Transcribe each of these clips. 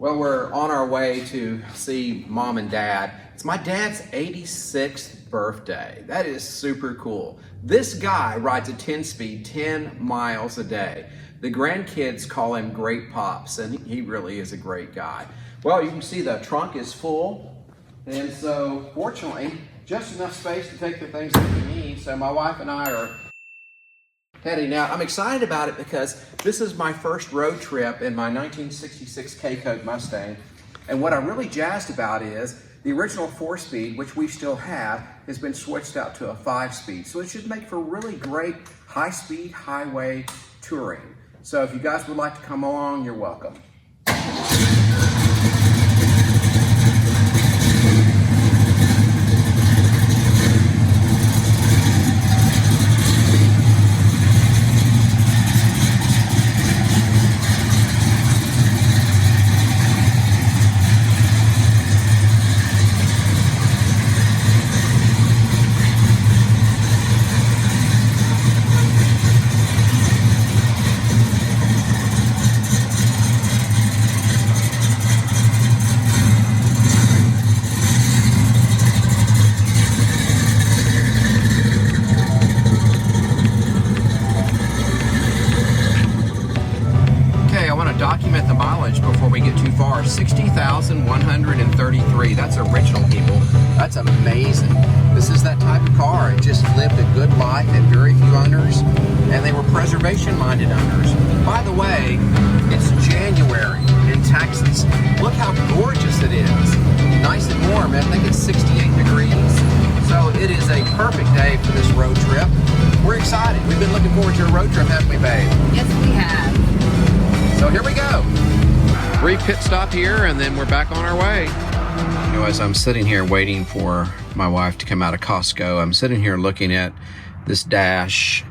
Well, we're on our way to see Mom and Dad. It's my dad's 86th birthday. That is super cool. This guy rides a 10-speed, 10 miles a day. The grandkids call him Great Pops, and he really is a great guy. Well, you can see the trunk is full, and so fortunately, just enough space to take the things that we need. So my wife and I are heading out. I'm excited about it because this is my first road trip in my 1966 K Mustang. And what I'm really jazzed about is the original 4-speed, which we still have, has been switched out to a 5-speed. So it should make for really great high-speed highway touring. So if you guys would like to come along, you're welcome. Document the mileage before we get too far. 60,133. That's original, people. That's amazing. This is that type of car. It just lived a good life, had very few owners, and they were preservation-minded owners. By the way, it's January in Texas. Look how gorgeous it is. Nice and warm. I think it's 68 degrees. So it is a perfect day for this road trip. We're excited. We've been looking forward to a road trip, haven't we, babe? Yes, we have. So here we go. Brief pit stop here, and then we're back on our way. You know, as I'm sitting here waiting for my wife to come out of Costco, I'm sitting here looking at this dash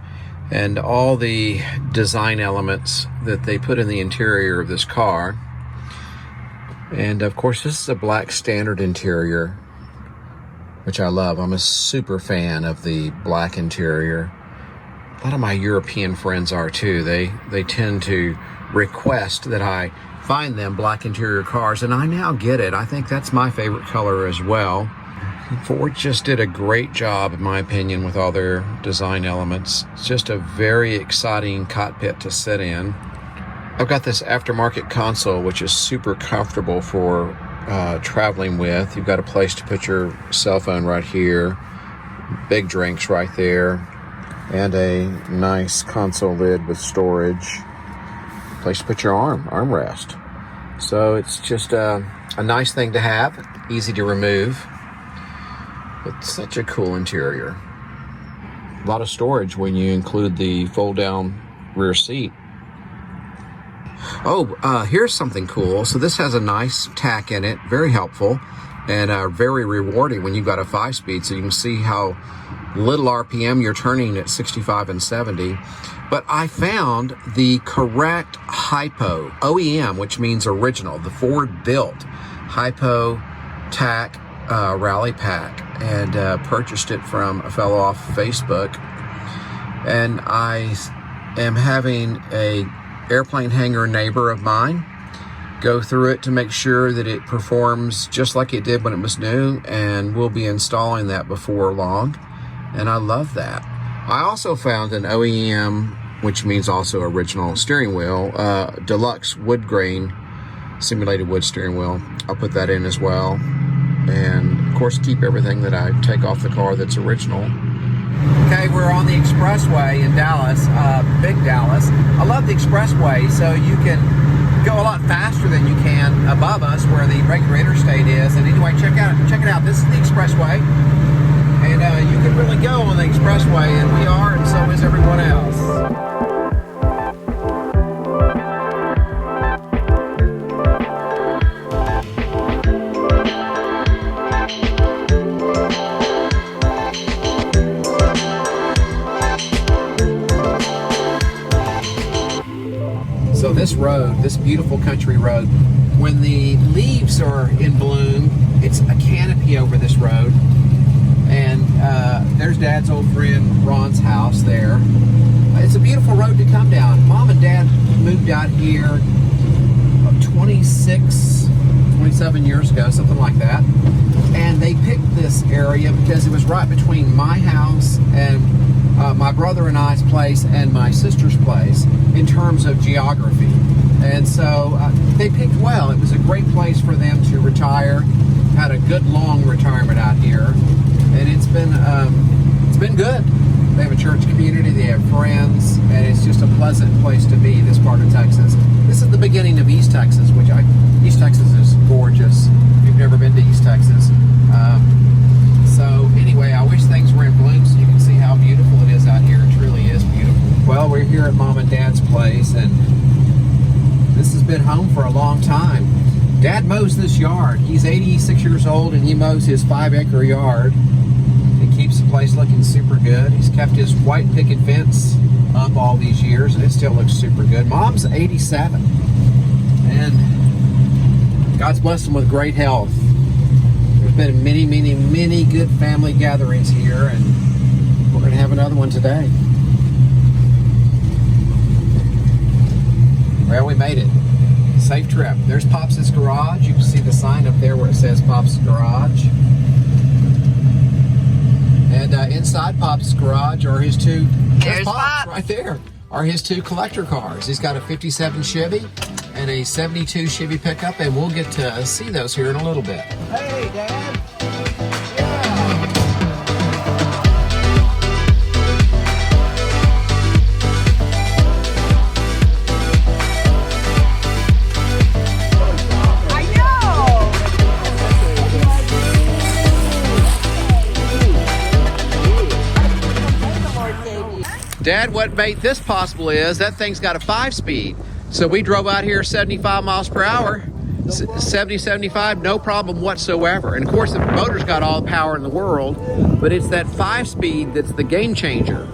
and all the design elements that they put in the interior of this car. And of course, this is a black standard interior, which I love. I'm a super fan of the black interior. A lot of my European friends are too. They tend to request that I find them black interior cars, and I now get it. I think that's my favorite color as well. Ford just did a great job, in my opinion, with all their design elements. It's just a very exciting cockpit to sit in. I've got this aftermarket console, which is super comfortable for traveling with. You've got a place to put your cell phone right here, big drinks right there, and a nice console lid with storage. Place to put your armrest. So it's just a nice thing to have, easy to remove. It's such a cool interior. A lot of storage when you include the fold-down rear seat. Oh, here's something cool. So this has a nice tack in it, very helpful, and very rewarding when you've got a 5-speed, so you can see how little RPM you're turning at 65 and 70. But I found the correct hypo, OEM, which means original, the Ford built hypo tack rally pack, and purchased it from a fellow off Facebook. And I am having a airplane hangar neighbor of mine go through it to make sure that it performs just like it did when it was new, and we'll be installing that before long, and I love that. I also found an OEM, which means also original steering wheel, deluxe wood grain simulated wood steering wheel. I'll put that in as well, and of course keep everything that I take off the car that's original. Okay, we're on the expressway in Dallas, big Dallas. I love the expressway, so you can go a lot faster than you can above us where the regular interstate is. And anyway, check it out. This is the expressway, and you can really go on the expressway, and we are, and so is everyone else. So this road, this beautiful country road, when the leaves are in bloom, it's a canopy over this road. And there's Dad's old friend Ron's house there. It's a beautiful road to come down. Mom and Dad moved out here 26, 27 years ago, something like that. And they picked this area because it was right between my house and my brother and I's place and my sister's place in terms of geography. And so they picked well. It was a great place for them to retire. Had a good long retirement out here, and it's been good. They have a church community, they have friends, and it's just a pleasant place to be, this part of Texas. This is the beginning of East Texas, East Texas is gorgeous. If you've never been to East Texas. So anyway, I wish things were in bloom so you can see how beautiful it is out here. It truly is beautiful. Well, we're here at Mom and Dad's place, and this has been home for a long time. Dad mows this yard. He's 86 years old, and he mows his 5-acre yard. Keeps the place looking super good. He's kept his white picket fence up all these years, and it still looks super good. Mom's 87, and God's blessed him with great health. There's been many, many, many good family gatherings here, and we're going to have another one today. Well, we made it. Safe trip. There's Pops' garage. You can see the sign up there where it says Pops' garage. And inside Pop's garage are his two, there's Pops right there, are his two collector cars. He's got a 57 Chevy and a 72 Chevy pickup, and we'll get to see those here in a little bit. Hey, Dad. Dad, what made this possible is that thing's got a 5-speed. So we drove out here 75 miles per hour, 70, 75, no problem whatsoever. And of course, the motor's got all the power in the world, but it's that 5-speed that's the game changer.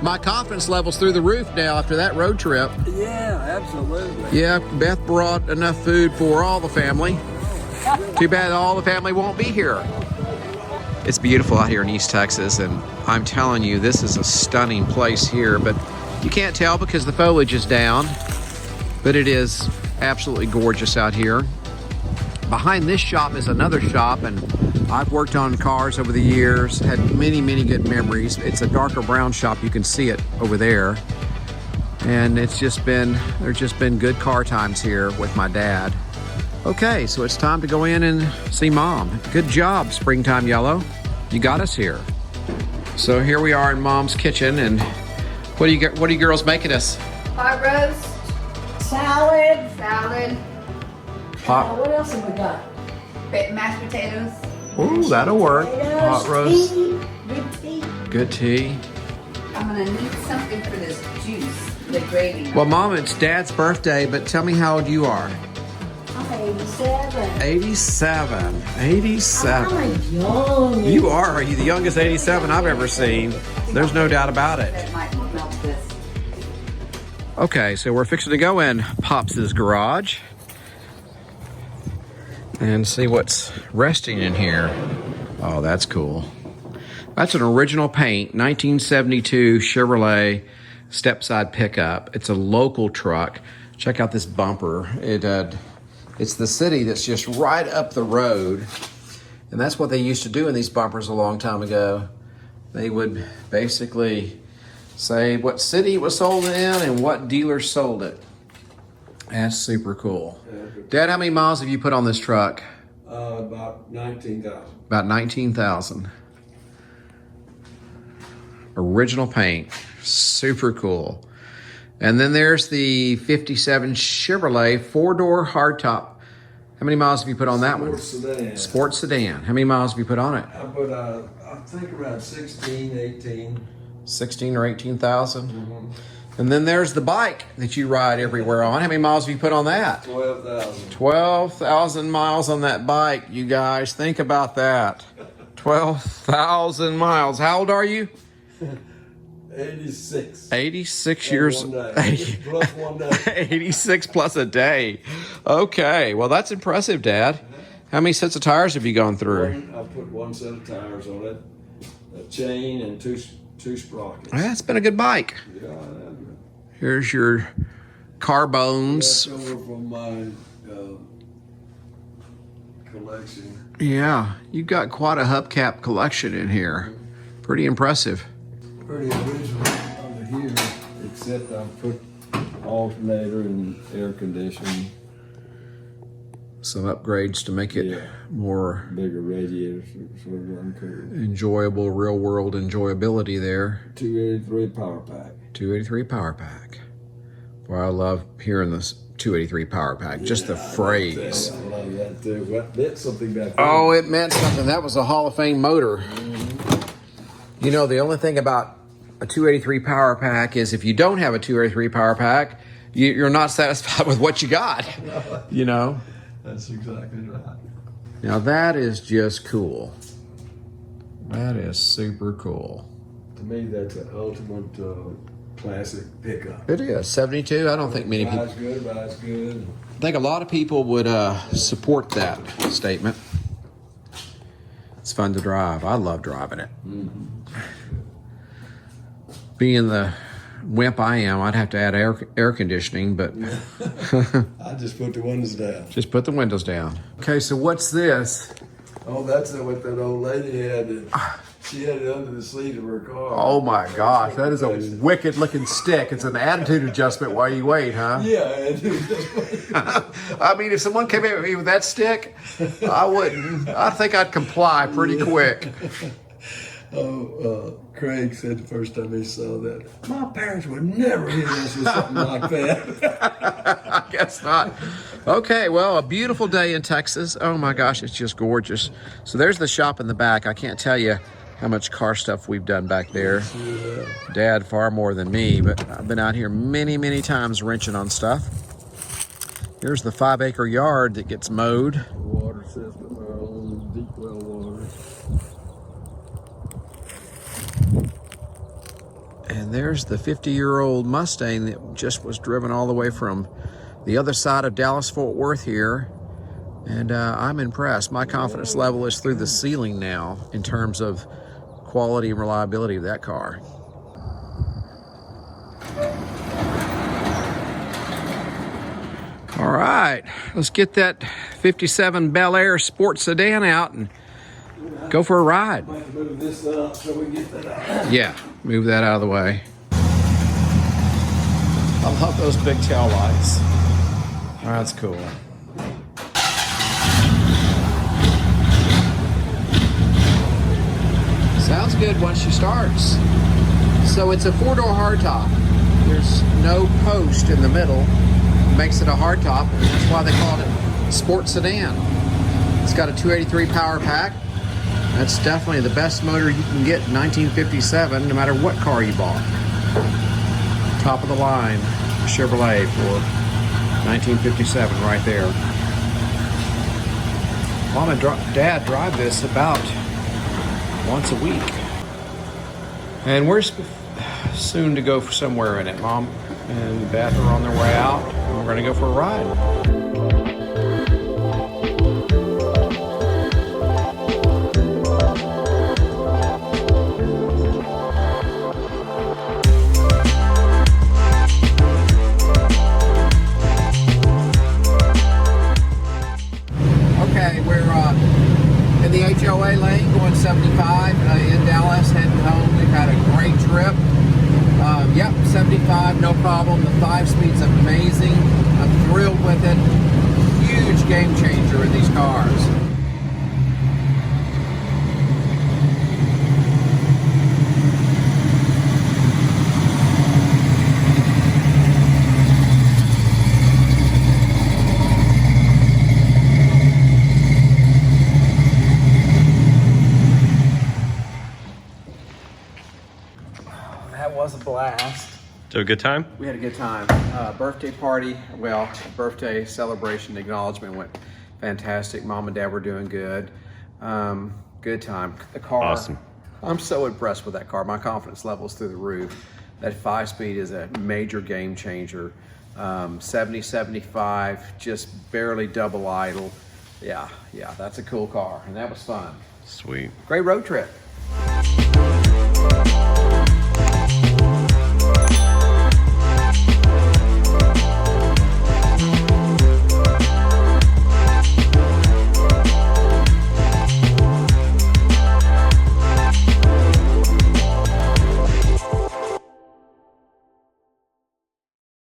My confidence level's through the roof now after that road trip. Yeah, absolutely. Yeah, Beth brought enough food for all the family. Too bad all the family won't be here. It's beautiful out here in East Texas, and I'm telling you, this is a stunning place here, but you can't tell because the foliage is down, but it is absolutely gorgeous out here. Behind this shop is another shop, and I've worked on cars over the years, had many, many good memories. It's a darker brown shop. You can see it over there. And there's just been good car times here with my dad. Okay, so it's time to go in and see Mom. Good job, Springtime Yellow. You got us here. So here we are in Mom's kitchen, and what are you girls making us? Pot roast, salad. What else have we got? Mashed potatoes. Ooh, that'll work. Hot roast. Tea. Good tea. I'm gonna need something for this juice, the gravy. Well, Mom, it's Dad's birthday, but tell me how old you are. I'm 87. 87. 87. I'm young. You are the youngest 87 I've ever seen. There's no doubt about it. That might melt this. Okay, so we're fixing to go in Pops' garage and see what's resting in here. Oh, that's cool. That's an original paint, 1972 Chevrolet step-side pickup. It's a local truck. Check out this bumper. It's the city that's just right up the road. And that's what they used to do in these bumpers a long time ago. They would basically say what city it was sold in and what dealer sold it. That's super cool. Dad, how many miles have you put on this truck? About 19,000. About 19,000. Original paint. Super cool. And then there's the 57 Chevrolet 4-door hardtop. How many miles have you put on that one? Sedan. Sports sedan. How many miles have you put on it? I put, I think around 16, 18. 16 or 18,000. And then there's the bike that you ride everywhere on. How many miles have you put on that? 12,000. 12,000 miles on that bike, you guys. Think about that. 12,000 miles. How old are you? 86. 86 years. Plus one day. 86 plus a day. Okay, well that's impressive, Dad. How many sets of tires have you gone through? I put one set of tires on it, a chain and two sprockets. Well, that's been a good bike. Yeah, Here's your car bones. Left over from my collection. Yeah, you've got quite a hubcap collection in here. Pretty impressive. Pretty original under here, except I put alternator and air conditioning. Some upgrades to make it more Bigger radiators, so it run cool. enjoyable, real world enjoyability there. 283 power pack. 283 power pack. Boy, I love hearing this 283 power pack. Just the phrase. I love that too. That meant something back then. Oh, it meant something. That was a Hall of Fame motor. You know, the only thing about a 283 power pack is if you don't have a 283 power pack, you're not satisfied with what you got. You know? That's exactly right. Now that is just cool. That is super cool. To me, that's an ultimate classic pickup. It is 72. I don't think many people. Rides good. I think a lot of people would support that statement. It's fun to drive. I love driving it. Being the wimp I am, I'd have to add air conditioning, but I just put the windows down. just put the windows down. Okay, so what's this? Oh, that's what that old lady had. She had it under the seat of her car. Oh my gosh, that is a wicked looking stick. It's an attitude adjustment while you wait, huh? Yeah. I mean, if someone came at me with that stick, I wouldn't. I think I'd comply pretty quick. Craig said the first time he saw that, my parents would never hit us with something like that. I guess not. Okay, well, a beautiful day in Texas. Oh my gosh, it's just gorgeous. So there's the shop in the back. I can't tell you how much car stuff we've done back there. Dad far more than me, but I've been out here many, many times wrenching on stuff. Here's the 5-acre yard that gets mowed. The water system, our own deep well water. And there's the 50-year-old Mustang that just was driven all the way from the other side of Dallas-Fort Worth here. And I'm impressed. My confidence level is through the ceiling now in terms of quality and reliability of that car. All right, let's get that 57 Bel Air Sport Sedan out and go for a ride. Might move this up so we can get that out. Yeah, move that out of the way. I love those big tail lights. That's cool. Sounds good once she starts. So it's a 4-door hardtop. There's no post in the middle. It makes it a hardtop, and that's why they call it Sport Sedan. It's got a 283 power pack. That's definitely the best motor you can get in 1957, no matter what car you bought. Top of the line Chevrolet for 1957 right there. Mom and Dad drive this about once a week. And we're soon to go for somewhere in it. Mom and Beth are on their way out, and we're gonna go for a ride. Okay, we're in the HOA lane going 75 in Dallas, heading home. We've had a great trip. Yep, 75, no problem. The 5-speed's amazing. I'm thrilled with it. Huge game changer in these cars. That was a blast. So a good time? We had a good time. Birthday party, well, birthday celebration acknowledgement went fantastic. Mom and Dad were doing good. Good time. The car, Awesome. I'm so impressed with that car. My confidence level's through the roof. That 5-speed is a major game changer. 70, 75, just barely double idle. Yeah, that's a cool car, and that was fun. Sweet. Great road trip.